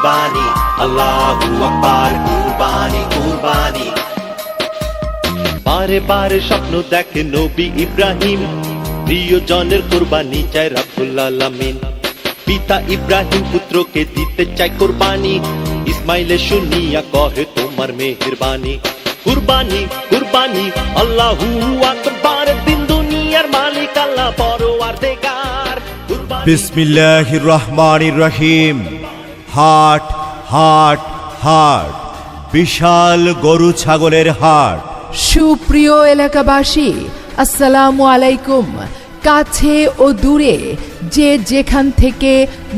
কুরবানি আল্লাহু আকবার কুরবানি কুরবানি। বারে বারে স্বপ্ন দেখে নবী ইব্রাহিম, প্রিয়জনের কুরবানি চায় রব্বুল আলামিন। পিতা ইব্রাহিম পুত্রকে দিতে চায় কুরবানি, ইসমাইলে শুনিয়া কহে তোমার মেহেরবানি। কুরবানি কুরবানি আল্লাহু আকবার, দিন দুনিয়ার মালিক আল্লাহ পরওয়ারদিগার। বিসমিল্লাহির রহমানির রহিম। হাট হাট হাট, বিশাল গরু ছাগলের হাট। সুপ্রিয় এলাকাবাসী, আসসালামু আলাইকুম। কাছে ও দূরে যে যেখান থেকে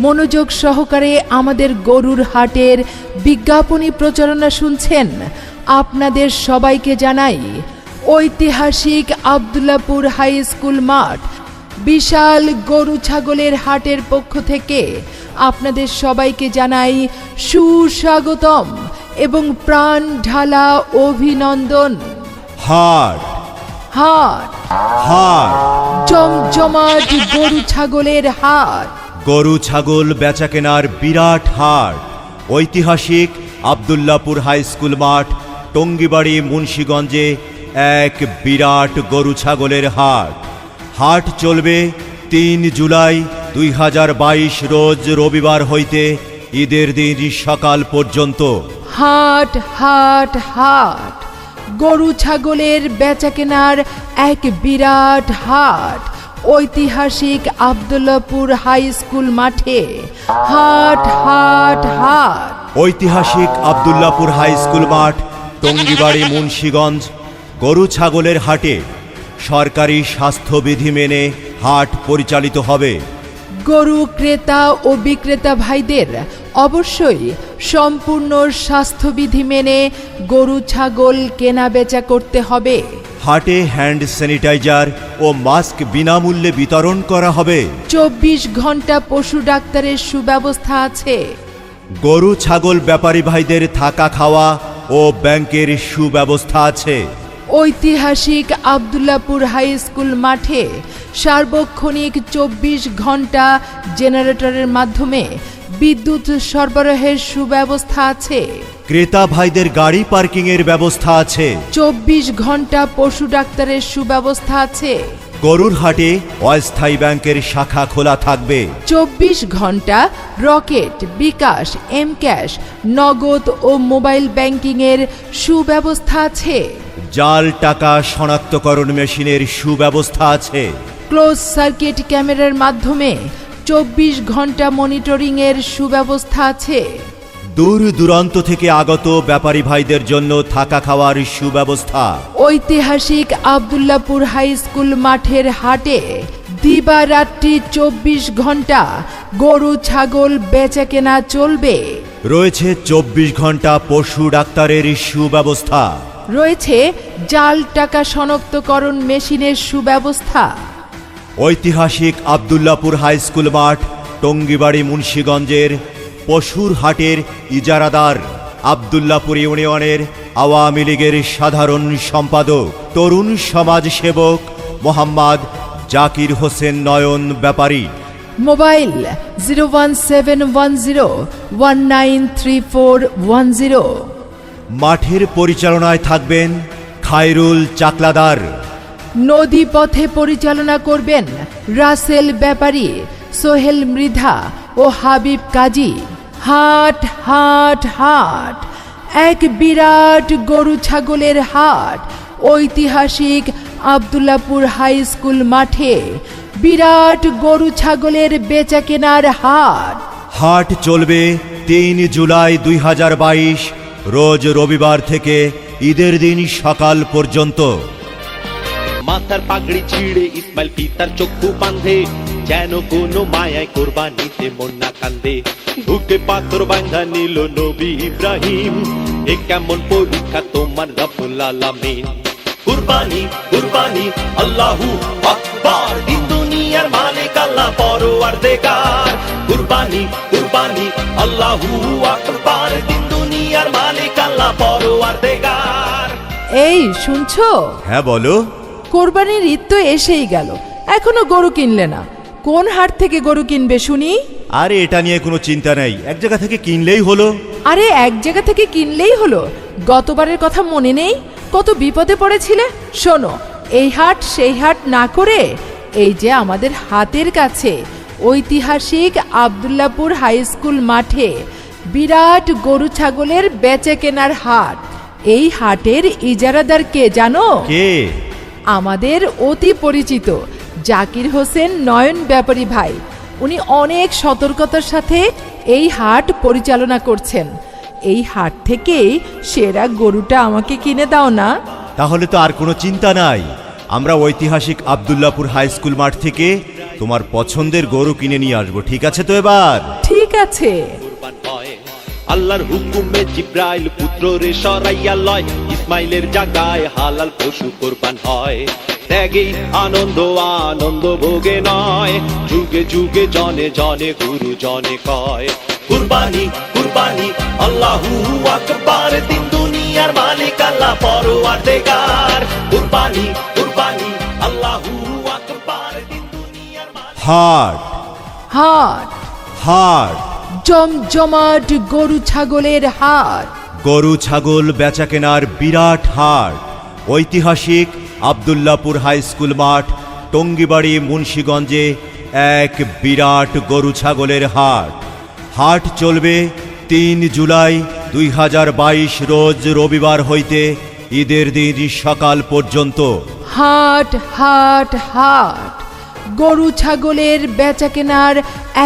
মনোযোগ সহকারে আমাদের গরুর হাটের বিজ্ঞাপনী প্রচারণা শুনছেন, আপনাদের সবাইকে জানাই ঐতিহাসিক আব্দুল্লাহপুর হাই স্কুল মাঠ বিশাল গরু ছাগলের হাটের পক্ষ থেকে আপনাদের সবাইকে জানাই সুস্বাগতম এবং প্রাণ ঢালা অভিনন্দন। হাট হাট হাট, জমজমাট গরু ছাগলের হাট। গরু ছাগল বেচাকেনার বিরাট হাট। ঐতিহাসিক আব্দুল্লাহপুর হাই স্কুল মাঠ, টঙ্গিবাড়ি, মুন্সিগঞ্জে এক বিরাট গরু ছাগলের হাট। হাট চলবে ৩ জুলাই ২০২২ রোজ রবিবার হইতে ঈদের দিন সকাল পর্যন্ত। হাট হাট হাট, গরু ছাগলের বেচাকেনার এক বিরাট হাট। ঐতিহাসিক আব্দুল্লাহপুর হাই স্কুল মাঠে হাট হাট হাট। ঐতিহাসিক আব্দুল্লাহপুর হাই স্কুল মাঠ, টঙ্গিবাড়ি, মুন্সিগঞ্জ। গরু ছাগলের হাটে সরকারি স্বাস্থ্যবিধি মেনে হাট পরিচালিত হবে। গরু ক্রেতা ও বিক্রেতা ভাইদের অবশ্যই সম্পূর্ণ স্বাস্থ্যবিধি মেনে গরু ছাগল কেনা বেচা করতে হবে। হাটে হ্যান্ড স্যানিটাইজার ও মাস্ক বিনামূল্যে বিতরণ করা হবে। ২৪ ঘন্টা পশু ডাক্তারের সুব্যবস্থা আছে। গরু ছাগল ব্যাপারী ভাইদের থাকা খাওয়া ও ব্যাংকের সুব্যবস্থা আছে। ঐতিহাসিক আব্দুল্লাহপুর হাই স্কুল মাঠে সার্বক্ষণিক ২৪ ঘন্টা জেনারেটরের মাধ্যমে বিদ্যুৎ সরবরাহের সুব্যবস্থা আছে। ক্রেতা ভাইদের গাড়ি পার্কিংয়ের ব্যবস্থা আছে। ২৪ ঘন্টা পশু ডাক্তারের সুব্যবস্থা আছে। গরুর হাটে অস্থায়ী ব্যাংকের শাখা খোলা থাকবে। ২৪ ঘন্টা রকেট, বিকাশ, এম ক্যাশ, নগদ ও মোবাইল ব্যাংকিংয়ের সুব্যবস্থা আছে। জাল টাকা শনাক্তকরণ মেশিনের সুব্যবস্থা আছে। ক্লোজ সার্কিট ক্যামেরার মাধ্যমে ২৪ ঘন্টা মনিটরিংয়ের সুব্যবস্থা আছে। দূর দূরান্ত থেকে আগত ব্যাপারী ভাইদের জন্য থাকা খাওয়ার সুব্যবস্থা। ঐতিহাসিক আব্দুল্লাহপুর হাই স্কুল মাঠের হাটে দিবারাত্রি ২৪ ঘন্টা গরু ছাগল বেচাকেনা চলবে। রয়েছে ২৪ ঘন্টা পশু ডাক্তারের সুব্যবস্থা। রয়েছে জাল টাকা শনাক্তকরণ মেশিনের সুব্যবস্থা। ঐতিহাসিক আব্দুল্লাহপুর হাই স্কুল মাঠ, টঙ্গিবাড়ি, মুন্সিগঞ্জের পশুর হাটের ইজারাদার আব্দুল্লাহপুর ইউনিয়নের আওয়ামী লীগের সাধারণ সম্পাদক, তরুণ সমাজ সেবক মোহাম্মদ জাকির হোসেন নয়ন ব্যাপারী। মোবাইল 01710193410। মাঠের পরিচালনায় থাকবেন খায়রুল চাকলাদার। নদী পথে পরিচালনা করবেন রাসেল ব্যাপারী, সোহেল মৃধা ও হাবিব কাজী। হাট হাট হাট, এক বিরাট গরু ছাগলের হাট। ঐতিহাসিক আব্দুল্লাহপুর হাই স্কুল মাঠে বিরাট গরু ছাগলের বেচাকেনার হাট। হাট চলবে ৩ জুলাই ২০২২ রোজ রবিবার থেকে ঈদের দিন সকাল পর্যন্ত। মাথার পাগড়ি ছিঁড়ে ইসমাইল পিতার চক্ষু বাঁধে, যেন কোনো মায়ায় কোরবানিতে মন না কান্দে। বুকে পাথর বাঁধা নিল নবী ইব্রাহিম, এ কেমন পরীক্ষা তোমার রব্বুল আলামিন। কুরবানি কুরবানি আল্লাহু আকবার, দিন দুনিয়ার মালিক আল্লাহ পরওয়ারদিগার। কুরবানি কুরবানি আল্লাহু আকবার, দিন দুনিয়ার মালিক আল্লাহ পরওয়ারদিগার। এই শুনছো? হ্যাঁ বলো। কোরবানির ঈদ তো এসেই গেল, এখনো গরু কিনলে না। কোন হাট থেকে গরু কিনবে শুনি? আরে এটা নিয়ে কোনো চিন্তা নেই, এক জায়গা থেকে কিনলেই হলো। আরে এক জায়গা থেকে কিনলেই হলো, গতবারের কথা মনে নেই কত বিপদে পড়েছিলে? শোনো, এই হাট সেই হাট না করে এই যে আমাদের হাতের কাছে ঐতিহাসিক আব্দুল্লাপুর হাই স্কুল মাঠে বিরাট গরু ছাগলের বেচে কেনার হাট। এই হাটের ইজারাদার কে জানো? কে? আমাদের অতি পরিচিত জাকির হোসেন নয়ন ব্যাপারী ভাই। উনি অনেক সতর্কতার সাথে এই হাট পরিচালনা করছেন। এই হাট থেকে সেরা গরুটা আমাকে কিনে দাও না? তাহলে তো আর কোনো চিন্তা নাই, আমরা ঐতিহাসিক আব্দুল্লাপুর হাই স্কুল মাঠ থেকে তোমার পছন্দের গরু কিনে নিয়ে আসবো। ঠিক আছে তো এবার? ঠিক আছে। কুরবান হয় আল্লাহর হুকুমে, জিব্রাইল পুত্র রে সরাইয়া লয়, ইসমাইলের জাগায় হালাল পশু কুরবান হয়। ত্যাগে আনন্দ আনন্দ ভোগে নয়, যুগে যুগে জনে জনে গুরু জনে কয়। কুরবানি কুরবানি আল্লাহু আকবার, দিন দুনিয়ার মালিক আল্লাহ পরওয়ারদিগার। কুরবানি কুরবানি আল্লাহু আকবার, দিন দুনিয়ার মালিক। হাট হাট, হাট, জমজমাট গরু ছাগলের হাট। গরু ছাগল বেচা কেনার বিরাট হাট। ঐতিহাসিক আব্দুল্লাপুর হাই স্কুল মাঠ, টঙ্গিবাড়ি, মুন্সিগঞ্জে এক বিরাট গরু ছাগলের হাট। হাট চলবে ৩ জুলাই ২০২২ রোজ রবিবার হইতে ঈদের দিন সকাল পর্যন্ত। হাট হাট হাট, গরু ছাগলের বেচা কেনার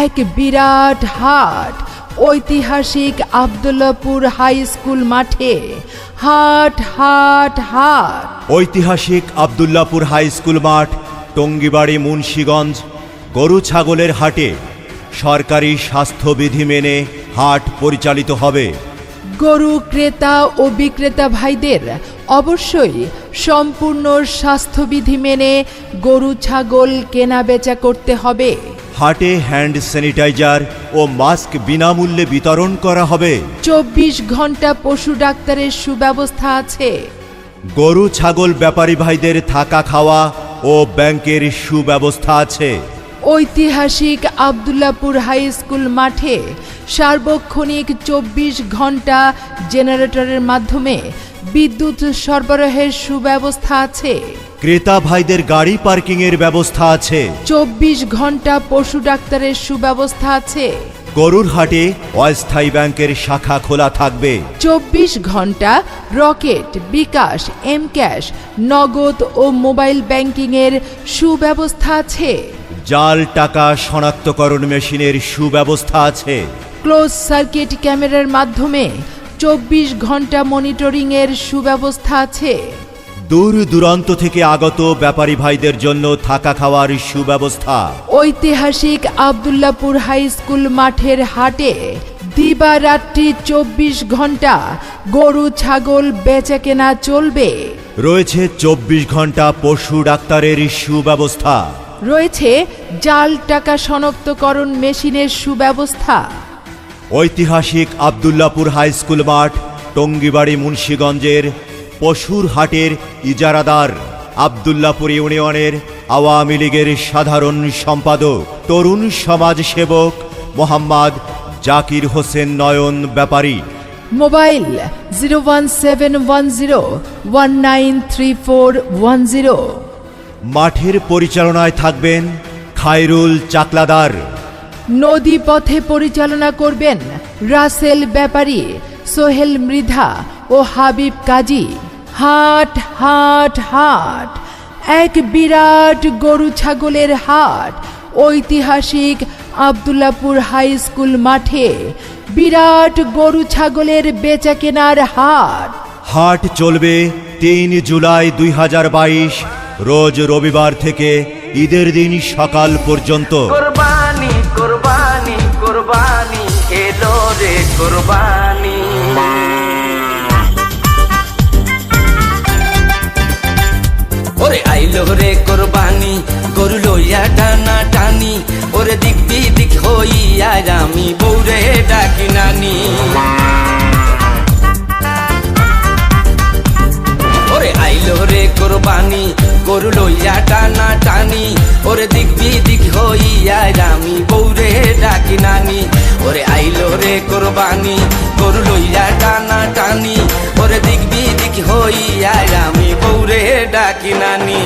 এক বিরাট হাট। ঐতিহাসিক আব্দুল্লাপুর হাই স্কুল মাঠে হাট হাট হাট। ঐতিহাসিক আব্দুল্লাপুর হাই স্কুল মাঠ, টঙ্গিবাড়ি, মুন্সিগঞ্জ। গরু ছাগলের হাটে সরকারি স্বাস্থ্যবিধি মেনে হাট পরিচালিত হবে। গরু ক্রেতা ও বিক্রেতা ভাইদের অবশ্যই সম্পূর্ণ স্বাস্থ্যবিধি মেনে গরু ছাগল কেনা বেচা করতে হবে। হাটে হ্যান্ড স্যানিটাইজার ও মাস্ক বিনামূল্যে বিতরণ করা হবে। ২৪ ঘন্টা পশু ডাক্তারের সুব্যবস্থা আছে। গরু ছাগল ব্যাপারী ভাইদের থাকা খাওয়া ও ব্যাংকের সুব্যবস্থা আছে। ঐতিহাসিক আব্দুল্লাপুর হাই স্কুল মাঠে সার্বক্ষণিক ২৪ ঘন্টা জেনারেটরের মাধ্যমে বিদ্যুৎ সরবরাহের সুব্যবস্থা আছে। ক্রেতা ভাইদের গাড়ি পার্কিংয়ের ব্যবস্থা আছে। ২৪ ঘন্টা পশু ডাক্তারের সুব্যবস্থা আছে। গরুর হাটে অস্থায়ী ব্যাংকের শাখা খোলা থাকবে। ২৪ ঘন্টা রকেট, বিকাশ, এম ক্যাশ, নগদ ও মোবাইল ব্যাংকিংয়ের সুব্যবস্থা আছে। জাল টাকা শনাক্তকরণ মেশিনের সুব্যবস্থা আছে। ক্লোজ সার্কিট ক্যামেরার মাধ্যমে ২৪ ঘন্টা মনিটরিংয়ের সুব্যবস্থা আছে। দূর দূরান্ত থেকে আগত ব্যাপারী ভাইদের জন্য থাকা খাওয়ার সুব্যবস্থা। ঐতিহাসিক আব্দুল্লাপুর হাই স্কুল মাঠের হাটে দিবারাত্রি ২৪ ঘন্টা গরু ছাগল বেচা কেনা চলবে। রয়েছে ২৪ ঘন্টা পশু ডাক্তারের সুব্যবস্থা। রয়েছে জাল টাকা শনাক্তকরণ মেশিনের সুব্যবস্থা। ঐতিহাসিক আব্দুল্লাপুর হাই স্কুল মাঠ, টঙ্গিবাড়ি, মুন্সিগঞ্জের পশুর হাটের ইজারাদার আব্দুল্লাপুর ইউনিয়নের আওয়ামী লীগের সাধারণ সম্পাদক, তরুণ সমাজ সেবক মোহাম্মদ জাকির হোসেন নয়ন ব্যাপারী। মোবাইল 01710193410। মাঠের পরিচালনায় থাকবেন খায়রুল চাকলাদার। নদী পথে পরিচালনা করবেন রাসেল ব্যাপারী, সোহেল মৃধা ও হাবিব কাজী। হাট হাট হাট, এক বিরাট গরু ছাগলের হাট। ঐতিহাসিক আব্দুল্লাপুর হাই স্কুল মাঠে বিরাট গরু ছাগলের বেচা কেনার হাট। হাট চলবে ৩ জুলাই ২০২২ রোজ রবিবার থেকে ঈদের দিন সকাল পর্যন্ত। কুরবানি কুরবানি কুরবানি এলো রে কুরবানি। ওরে আইলো রে কুরবানি, গরু লইয়া টানা টানি। ওরে দিক দিক হইয়া আমি বৌরে ডাকি নানি। ওরে আইলো রে কুরবানি, গরু লইয়া টানা টানি। ওরে দিক দিক হইয়া আমি বৌরে ডাকি নানি। কোরবানি গরু লইয়া টানা টানি ওরে দিক বিদিক হইয়া আমি বউরে ডাকি নানি